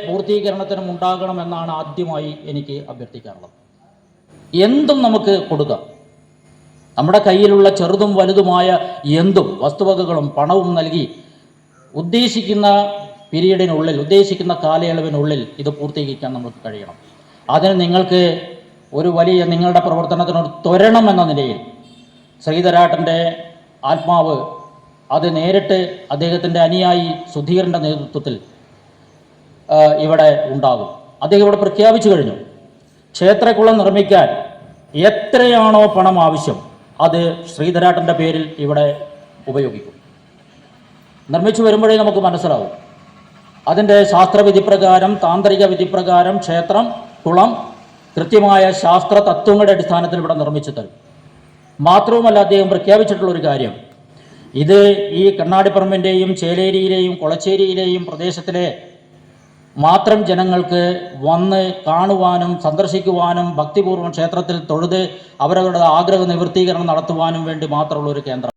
പൂർത്തീകരണത്തിനും ഉണ്ടാകണമെന്നാണ് ആദ്യമായി എനിക്ക് അഭ്യർത്ഥിക്കാനുള്ളത്. എന്തും നമുക്ക് കൊടുക്കാം. നമ്മുടെ കയ്യിലുള്ള ചെറുതും വലുതുമായ എന്തും വസ്തുവകകളും പണവും നൽകി ഉദ്ദേശിക്കുന്ന പീരീഡിനുള്ളിൽ, ഉദ്ദേശിക്കുന്ന കാലയളവിനുള്ളിൽ ഇത് പൂർത്തീകരിക്കാൻ നമുക്ക് കഴിയണം. അതിന് നിങ്ങൾക്ക് ഒരു വലിയ നിങ്ങളുടെ പ്രവർത്തനത്തിനൊരു ത്വരണം എന്ന നിലയിൽ ശ്രീധരാട്ടൻ്റെ ആത്മാവ് അത് നേരിട്ട് അദ്ദേഹത്തിൻ്റെ അനുയായി സുധീറിൻ്റെ നേതൃത്വത്തിൽ ഇവിടെ ഉണ്ടാകും. അദ്ദേഹം ഇവിടെ പ്രഖ്യാപിച്ചു കഴിഞ്ഞു, ക്ഷേത്രക്കുളം നിർമ്മിക്കാൻ എത്രയാണോ പണം ആവശ്യം അത് ശ്രീധരാട്ടൻ്റെ പേരിൽ ഇവിടെ ഉപയോഗിക്കും. നിർമ്മിച്ചു വരുമ്പോഴേ നമുക്ക് മനസ്സിലാവും. അതിൻ്റെ ശാസ്ത്രവിധിപ്രകാരം, താന്ത്രിക വിധിപ്രകാരം ക്ഷേത്രം കുളം കൃത്യമായ ശാസ്ത്ര തത്വങ്ങളുടെ അടിസ്ഥാനത്തിൽ ഇവിടെ നിർമ്മിച്ചു തരും. മാത്രവുമല്ല, അദ്ദേഹം പ്രഖ്യാപിച്ചിട്ടുള്ളൊരു കാര്യം, ഇത് ഈ കണ്ണാടിപ്പറമ്പിൻ്റെയും ചേലേരിയിലെയും കൊളച്ചേരിയിലെയും പ്രദേശത്തിലെ മാത്രം ജനങ്ങൾക്ക് വന്ന് കാണുവാനും സന്ദർശിക്കുവാനും ഭക്തിപൂർവ്വം ക്ഷേത്രത്തിൽ തൊഴുത് അവരവരുടെ ആഗ്രഹ നിവൃത്തീകരണം നടത്തുവാനും വേണ്ടി മാത്രമുള്ള ഒരു കേന്ദ്രം.